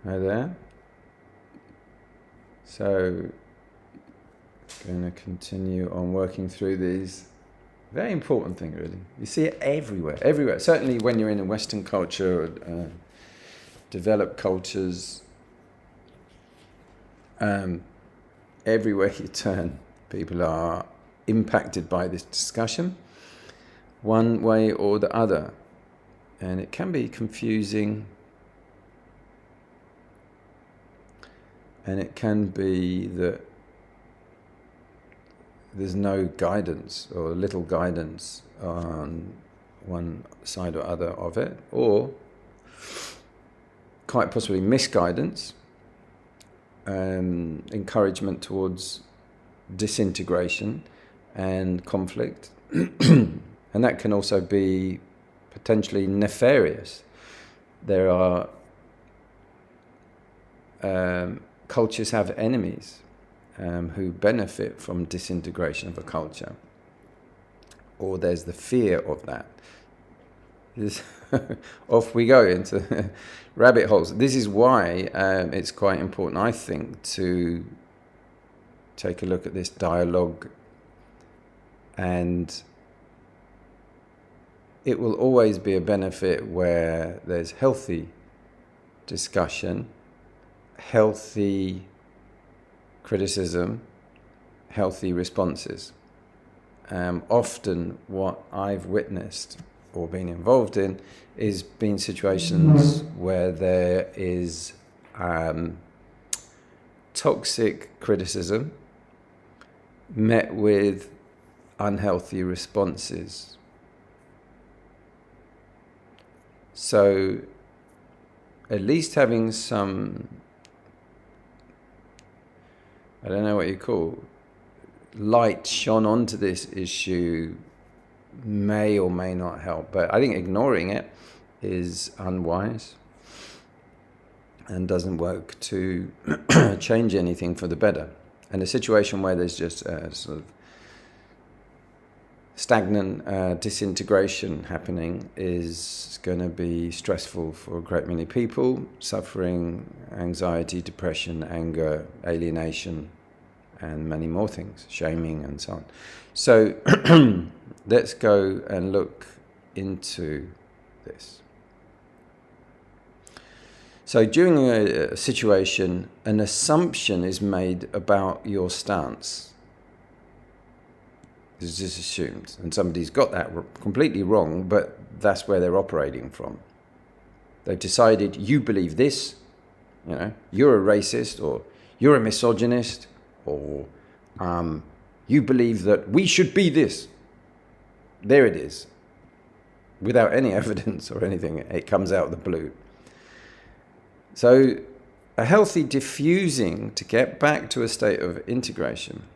Hi there. So, going to continue on working through these. Very important thing, really. You see it everywhere, everywhere. Certainly when you're in a Western culture, or, developed cultures, everywhere you turn, people are impacted by this discussion, one way or the other. And it can be confusing. And it can be that there's no guidance or little guidance on one side or other of it, or quite possibly misguidance, encouragement towards disintegration and conflict. And that can also be potentially nefarious. There are cultures have enemies who benefit from disintegration of a culture, or there's the fear of that. Off we go into rabbit holes. This is why it's quite important, I think, to take a look at this dialogue, and it will always be a benefit where there's healthy discussion, healthy criticism, healthy responses. Often what I've witnessed or been involved in is been situations where there is toxic criticism met with unhealthy responses. So at least having some, I don't know what you call, light shone onto this issue may or may not help. But I think ignoring it is unwise and doesn't work to change anything for the better. And a situation where there's just a sort of stagnant disintegration happening is going to be stressful for a great many people, suffering anxiety, depression, anger, alienation, and many more things, shaming and so on. So let's go and look into this. So during a situation, an assumption is made about your stance. It's just assumed, and somebody's got that completely wrong, but that's where they're operating from. They've decided you believe this, you're a racist, or you're a misogynist, or you believe that we should be this. There it is. Without any evidence or anything, it comes out of the blue. So a healthy diffusing to get back to a state of integration.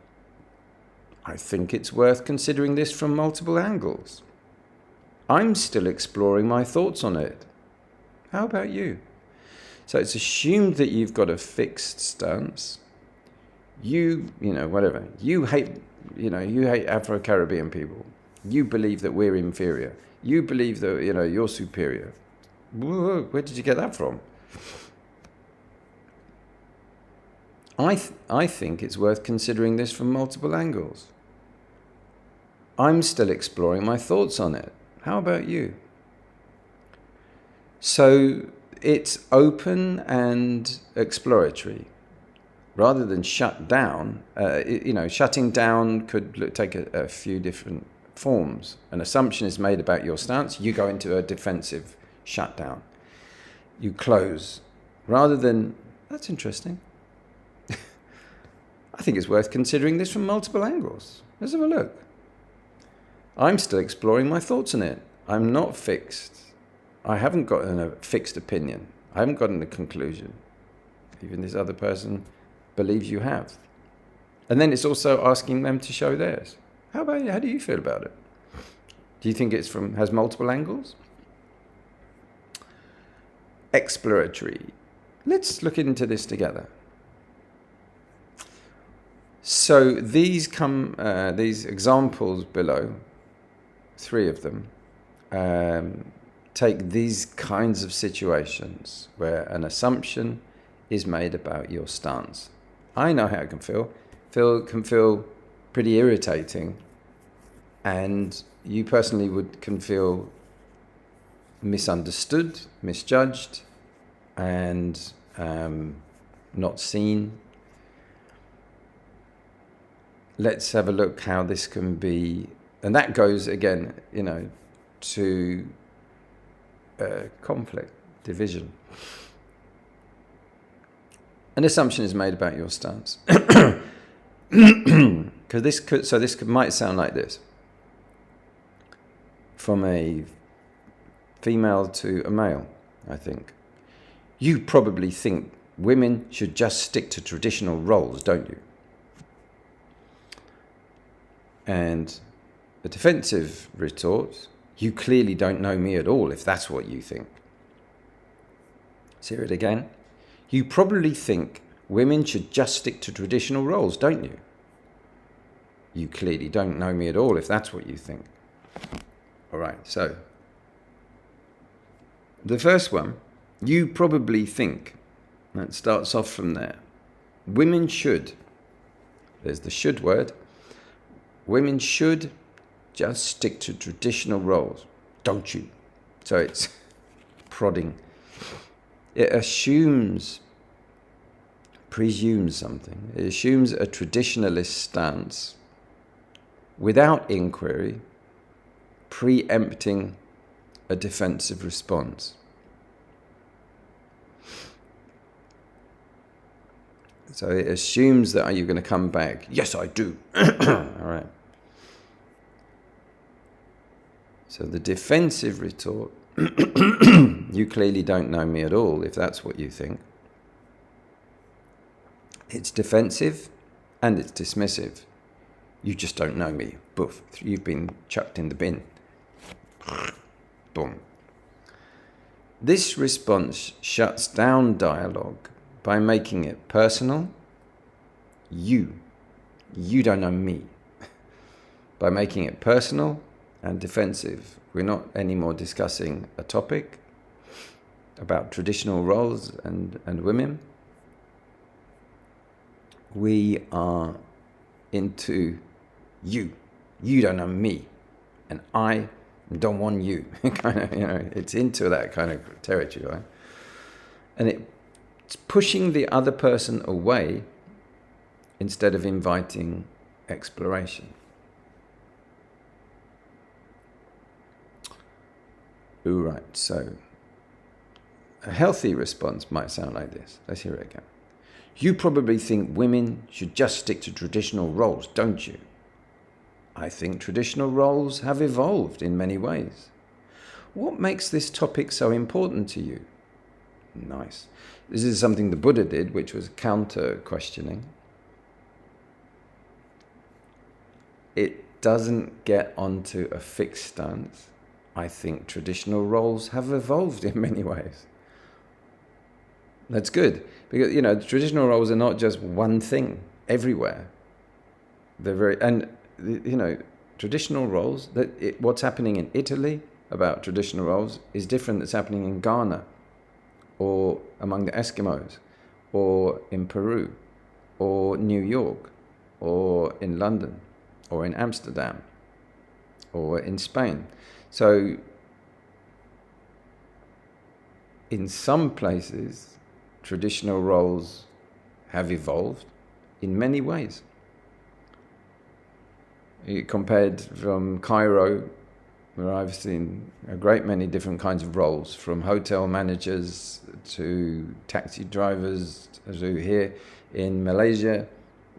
I think it's worth considering this from multiple angles. I'm still exploring my thoughts on it. How about you? So it's assumed that you've got a fixed stance. You hate Afro-Caribbean people. You believe that we're inferior. You believe that, you're superior. Whoa, where did you get that from? I think it's worth considering this from multiple angles. I'm still exploring my thoughts on it. How about you? So it's open and exploratory. Rather than shut down, shutting down could take a few different forms. An assumption is made about your stance. You go into a defensive shutdown. You close. Rather than, that's interesting. I think it's worth considering this from multiple angles. Let's have a look. I'm still exploring my thoughts on it. I'm not fixed. I haven't gotten a fixed opinion. I haven't gotten a conclusion. Even this other person believes you have. And then it's also asking them to show theirs. How about you? How do you feel about it? Do you think has multiple angles? Exploratory. Let's look into this together. So these examples below, 3 of them, take these kinds of situations where an assumption is made about your stance. I know how it can feel. Can feel pretty irritating, and you personally can feel misunderstood, misjudged, and not seen. Let's have a look how this can be, and that goes again, to conflict, division. An assumption is made about your stance. Because this might sound like this. From a female to a male, I think. You probably think women should just stick to traditional roles, don't you? And a defensive retort, you clearly don't know me at all if that's what you think. Let's hear it again. You probably think women should just stick to traditional roles, don't you? You clearly don't know me at all if that's what you think. All right, so the first one, you probably think, that starts off from there. Women should, there's the should word, women should just stick to traditional roles, don't you? So it's prodding. It presumes something. It assumes a traditionalist stance without inquiry, preempting a defensive response. So it assumes that, are you going to come back? Yes, I do. All right. So the defensive retort, you clearly don't know me at all if that's what you think. It's defensive and it's dismissive. You just don't know me. Boof. You've been chucked in the bin. Boom. This response shuts down dialogue by making it personal. You don't know me. By making it personal and defensive. We're not anymore discussing a topic about traditional roles and women. We are into you. You don't know me. And I don't want you. It's into that kind of territory, right? And it's pushing the other person away instead of inviting exploration. All right, so a healthy response might sound like this. Let's hear it again. You probably think women should just stick to traditional roles, don't you? I think traditional roles have evolved in many ways. What makes this topic so important to you? Nice. This is something the Buddha did, which was counter-questioning. It doesn't get onto a fixed stance. I think traditional roles have evolved in many ways. That's good, because the traditional roles are not just one thing everywhere. They're traditional roles. What's happening in Italy about traditional roles is different that's happening in Ghana, or among the Eskimos, or in Peru, or New York, or in London, or in Amsterdam, or in Spain. So in some places, traditional roles have evolved in many ways. Compared from Cairo, where I've seen a great many different kinds of roles, from hotel managers to taxi drivers, to here in Malaysia,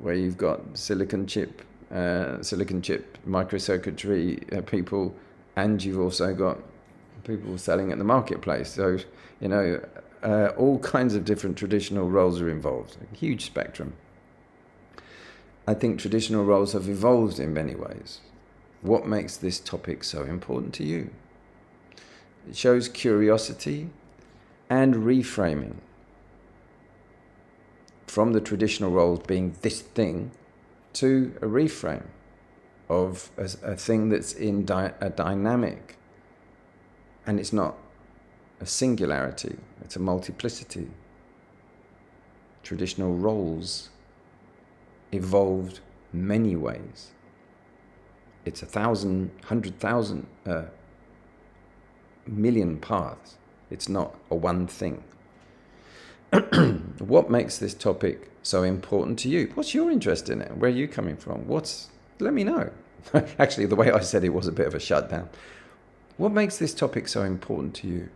where you've got silicon chip microcircuitry people, and you've also got people selling at the marketplace. So, all kinds of different traditional roles are involved. A huge spectrum. I think traditional roles have evolved in many ways. What makes this topic so important to you? It shows curiosity and reframing from the traditional roles being this thing to a reframe of a thing that's in a dynamic, and it's not a singularity, it's a multiplicity. traditional roles evolved many ways. It's 1,000, 100,000, million paths. It's not a one thing. What makes this topic so important to you? What's your interest in it? Where are you coming from? Let me know. Actually, the way I said it was a bit of a shutdown. What makes this topic so important to you?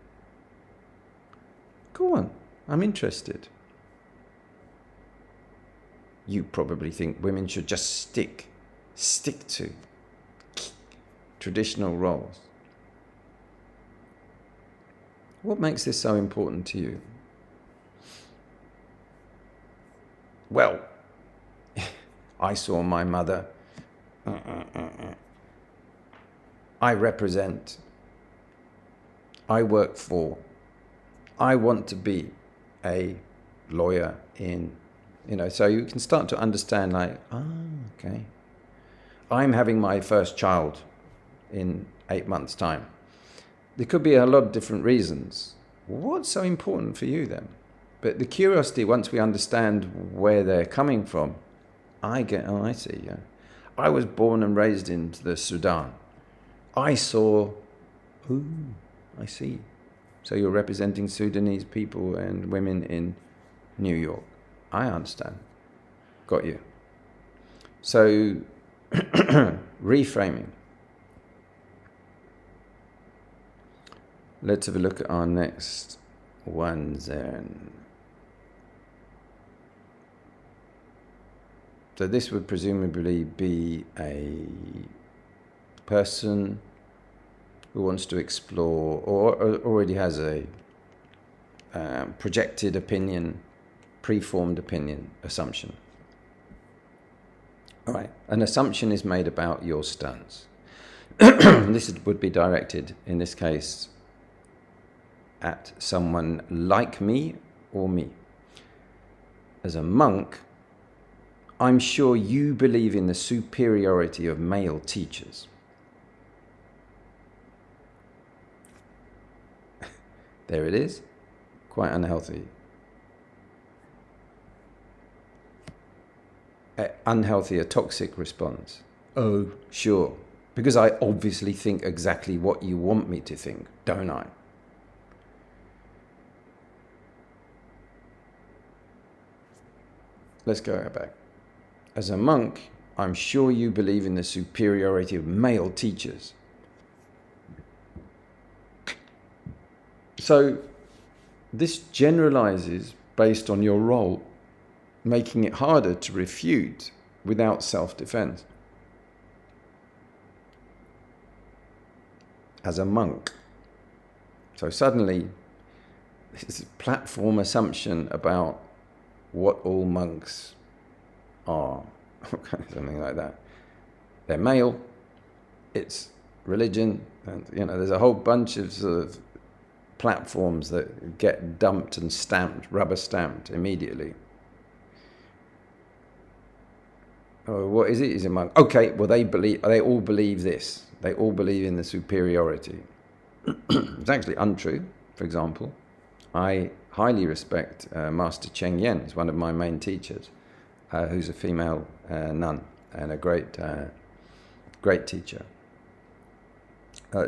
Go on, I'm interested. You probably think women should just stick to traditional roles. What makes this so important to you? Well, I saw my mother. I represent. I work for. I want to be a lawyer in, so you can start to understand okay. I'm having my first child in 8 months' time. There could be a lot of different reasons. What's so important for you then? But the curiosity, once we understand where they're coming from, I see, yeah. I was born and raised in the Sudan. I saw, I see. So you're representing Sudanese people and women in New York. I understand. Got you. So, reframing. Let's have a look at our next one then. So this would presumably be a person who wants to explore or already has a projected opinion, preformed opinion, assumption. All right, an assumption is made about your stance. This would be directed, in this case, at someone like me or me. As a monk, I'm sure you believe in the superiority of male teachers. There it is. Quite unhealthy. Unhealthy, a toxic response. Oh, sure. Because I obviously think exactly what you want me to think, don't I? Let's go back. As a monk, I'm sure you believe in the superiority of male teachers. So this generalizes based on your role, making it harder to refute without self-defense. As a monk. So suddenly, this platform assumption about what all monks are, something like that. They're male, it's religion, and there's a whole bunch of sort of platforms that get dumped and stamped, rubber stamped immediately. Oh, what is it? Is it monk? Okay, well they all believe this. They all believe in the superiority. It's actually untrue. For example, I highly respect Master Cheng Yen. He's one of my main teachers, who's a female nun and a great teacher.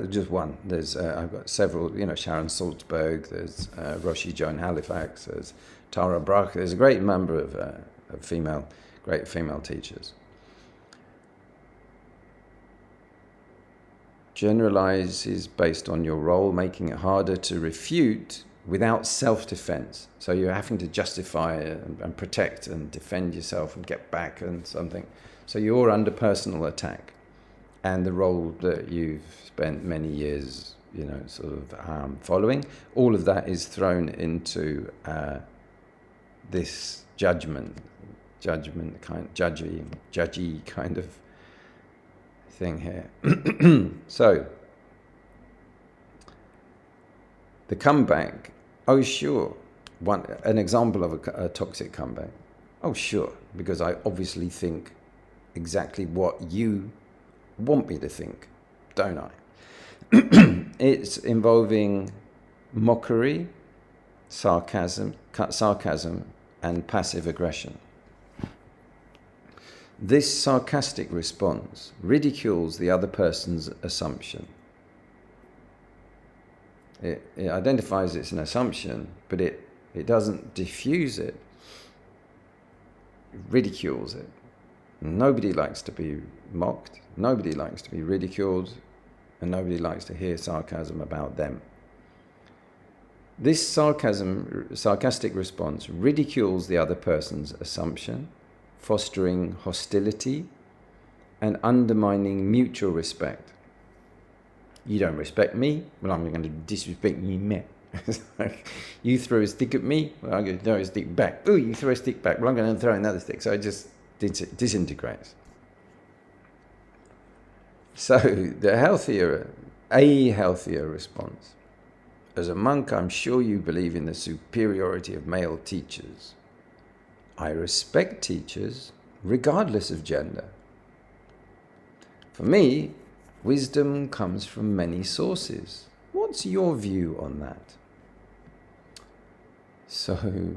Just one. There's I've got several. Sharon Salzberg. There's Roshi Joan Halifax. There's Tara Brach. There's a great number of great female teachers. Generalizes based on your role, making it harder to refute without self-defense. So you're having to justify and protect and defend yourself and get back and something. So you're under personal attack. And the role that you've spent many years, sort of following, all of that is thrown into this judgy kind of thing here. So, the comeback, oh sure, an example of a toxic comeback. Oh sure, because I obviously think exactly what you want me to think, don't I? It's involving mockery, sarcasm, and passive aggression. This sarcastic response ridicules the other person's assumption. It identifies it's an assumption, but it doesn't diffuse it. It ridicules it. Nobody likes to be mocked, nobody likes to be ridiculed, and nobody likes to hear sarcasm about them. This sarcastic response ridicules the other person's assumption, fostering hostility and undermining mutual respect. You don't respect me, well, I'm going to disrespect you. You throw a stick at me, well, I'm going to throw a stick back. Oh, you throw a stick back, well, I'm going to throw another stick. So it just disintegrates. So a healthier response. As a monk, I'm sure you believe in the superiority of male teachers. I respect teachers regardless of gender. For me, wisdom comes from many sources. What's your view on that? So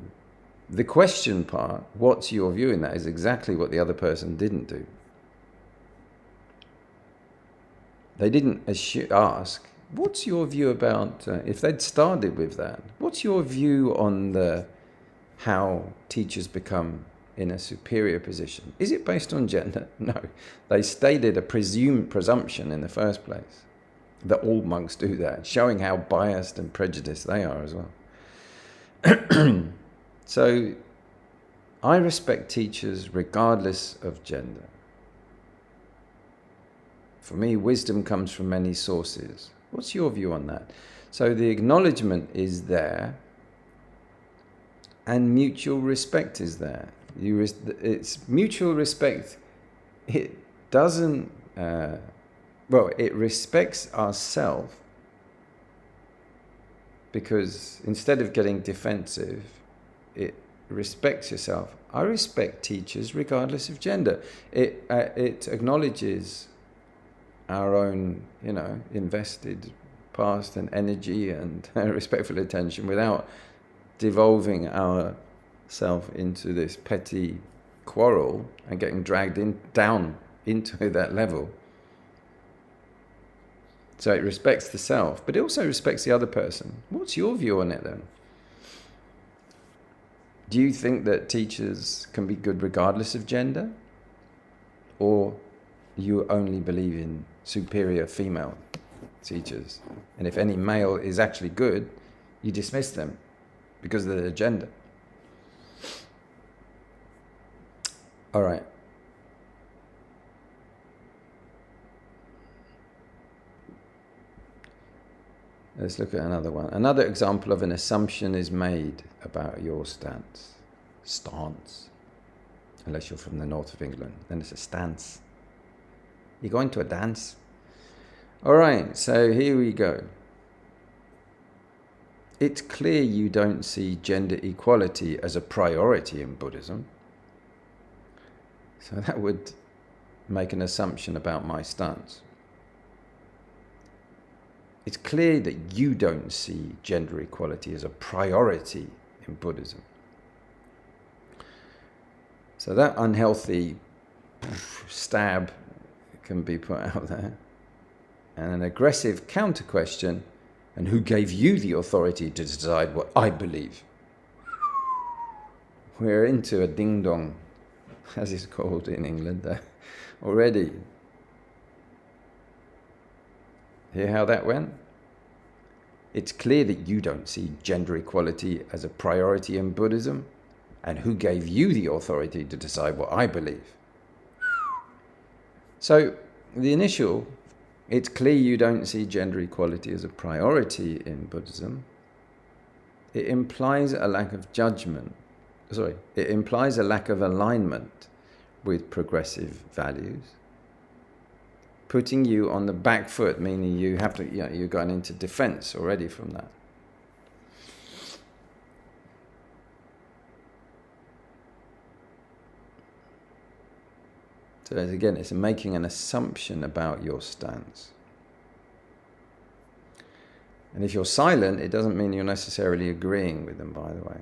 the question part, what's your view in that, is exactly what the other person didn't do. They didn't ask, what's your view about, if they'd started with that, what's your view on how teachers become in a superior position? Is it based on gender? No. They stated a presumption in the first place that all monks do that, showing how biased and prejudiced they are as well. So, I respect teachers regardless of gender. For me, wisdom comes from many sources. What's your view on that? So the acknowledgement is there, and mutual respect is there. It's mutual respect. It doesn't, it respects ourselves, because instead of getting defensive, it respects yourself. I respect teachers regardless of gender. It acknowledges our own, invested past and energy and respectful attention without devolving ourselves into this petty quarrel and getting dragged down into that level. So it respects the self, but it also respects the other person. What's your view on it then? Do you think that teachers can be good regardless of gender? Or you only believe in superior female teachers? And if any male is actually good, you dismiss them because of their gender. All right. Let's look at another one. Another example of an assumption is made about your stance. Unless you're from the north of England, then it's a stance. You're going to a dance? All right, so here we go. It's clear you don't see gender equality as a priority in Buddhism. So that would make an assumption about my stance. It's clear that you don't see gender equality as a priority in Buddhism. So that unhealthy stab can be put out there. And an aggressive counter question, and who gave you the authority to decide what I believe? We're into a ding-dong, as it's called in England, already. Hear how that went? It's clear that you don't see gender equality as a priority in Buddhism, and who gave you the authority to decide what I believe? So, the initial, it's clear you don't see gender equality as a priority in Buddhism, it implies a lack of judgment. It implies a lack of alignment with progressive values, putting you on the back foot, meaning you have to, you're going into defense already from that. So again, it's making an assumption about your stance. And if you're silent, it doesn't mean you're necessarily agreeing with them, by the way.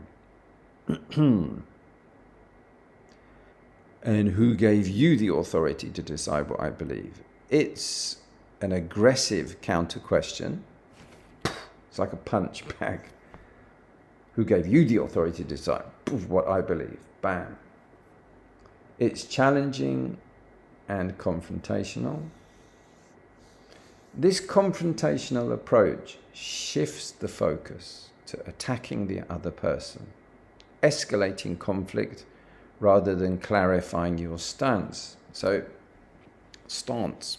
And who gave you the authority to decide what I believe? It's an aggressive counter question. It's like a punch bag. Who gave you the authority to decide what I believe? Bam. It's challenging and confrontational. This confrontational approach shifts the focus to attacking the other person, escalating conflict rather than clarifying your stance. So, stance.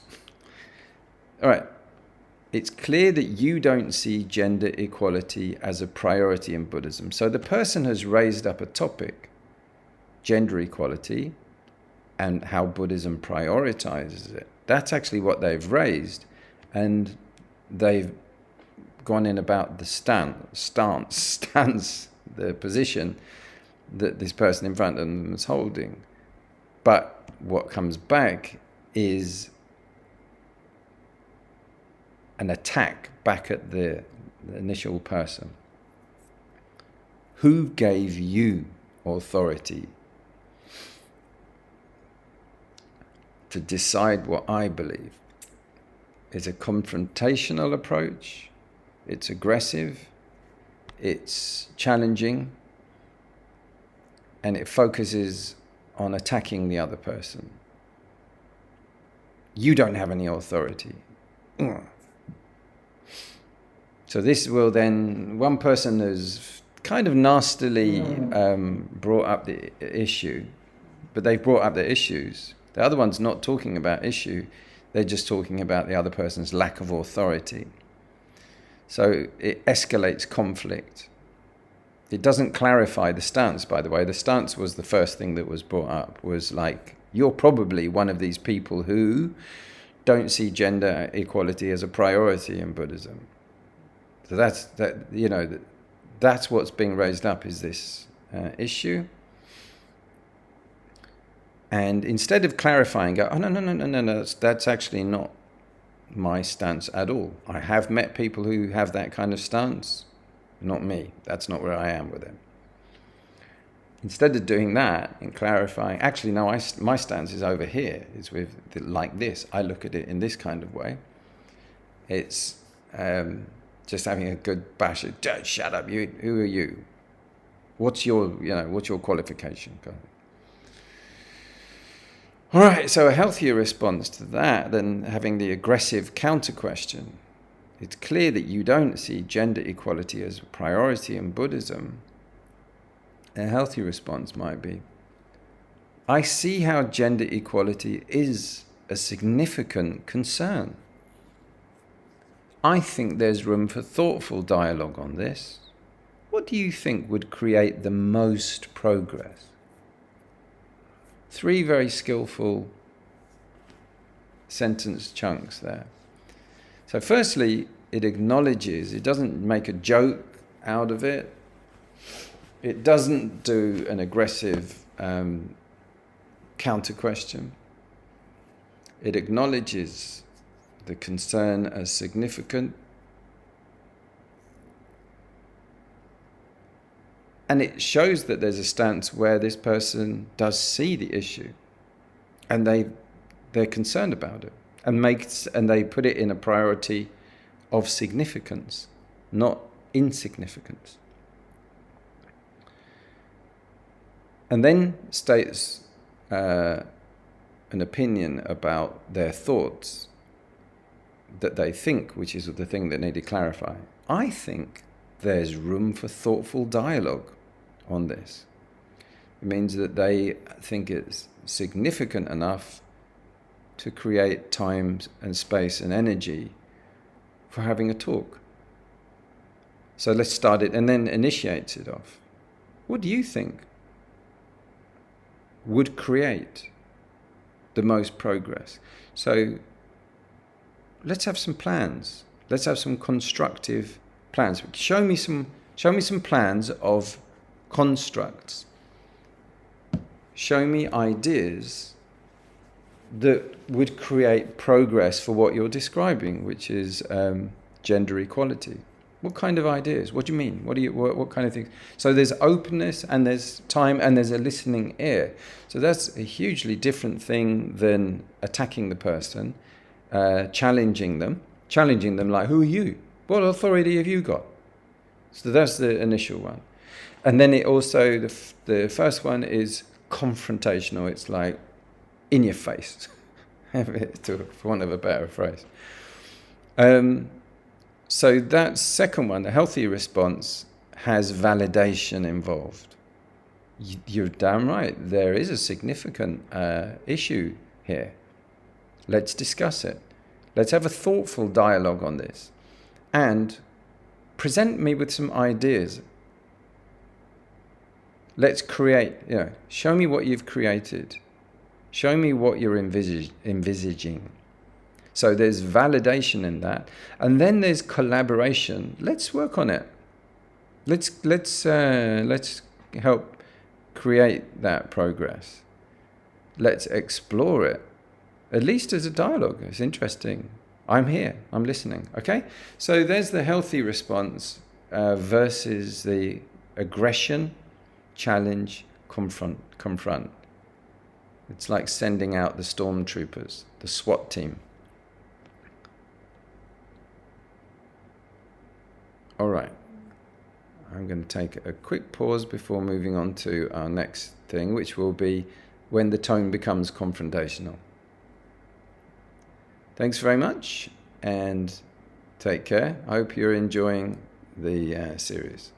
All right. It's clear that you don't see gender equality as a priority in Buddhism. So the person has raised up a topic, gender equality, and how Buddhism prioritizes it. That's actually what they've raised. And they've gone in about the stance, the position that this person in front of them is holding. But what comes back is an attack back at the initial person. Who gave you authority to decide what I believe? It's a confrontational approach. It's aggressive. It's challenging. And it focuses on attacking the other person. You don't have any authority. So this will then, one person has kind of nastily brought up the issue, but they've brought up the issues. The other one's not talking about issue, they're just talking about the other person's lack of authority. So it escalates conflict. It doesn't clarify the stance, by the way. The stance was the first thing that was brought up, was like, you're probably one of these people who don't see gender equality as a priority in Buddhism. So that's what's being raised up, is this issue. And instead of clarifying, go, oh, no, that's actually not my stance at all. I have met people who have that kind of stance. Not me. That's not where I am with it. Instead of doing that and clarifying, actually, no, my stance is over here. It's with like this. I look at it in this kind of way. It's just having a good bash. Shut up! Who are you? What's your qualification? All right. So a healthier response to that than having the aggressive counter question. It's clear that you don't see gender equality as a priority in Buddhism. A healthy response might be, I see how gender equality is a significant concern. I think there's room for thoughtful dialogue on this. What do you think would create the most progress? 3 very skillful sentence chunks there. So firstly, it acknowledges, it doesn't make a joke out of it. It doesn't do an aggressive counter question. It acknowledges the concern as significant. And it shows that there's a stance where this person does see the issue and they're concerned about it and they put it in a priority of significance, not insignificance. And then states an opinion about their thoughts that they think, which is the thing that needed clarifying. I think there's room for thoughtful dialogue on this. It means that they think it's significant enough to create time and space and energy for having a talk. So let's start it, and then initiates it off. What do you think would create the most progress? So let's have some plans. Let's have some constructive plans. Show me some plans of constructs. Show me ideas that would create progress for what you're describing, which is gender equality. What kind of ideas? What do you mean? What kind of things? So there's openness, and there's time, and there's a listening ear. So that's a hugely different thing than attacking the person, challenging them like, who are you? What authority have you got? So that's the initial one. And then it also, the first one is confrontational. It's like in your for want of a better phrase. So that second one, the healthy response, has validation involved. You're damn right. There is a significant issue here. Let's discuss it. Let's have a thoughtful dialogue on this. And present me with some ideas. Let's create, show me what you've created. Show me what you're envisaging. So there's validation in that. And then there's collaboration. Let's work on it. Let's help create that progress. Let's explore it. At least as a dialogue. It's interesting. I'm here. I'm listening. Okay? So there's the healthy response versus the aggression, challenge, confront. It's like sending out the stormtroopers, the SWAT team. All right. I'm going to take a quick pause before moving on to our next thing, which will be when the tone becomes confrontational. Thanks very much, and take care. I hope you're enjoying the series.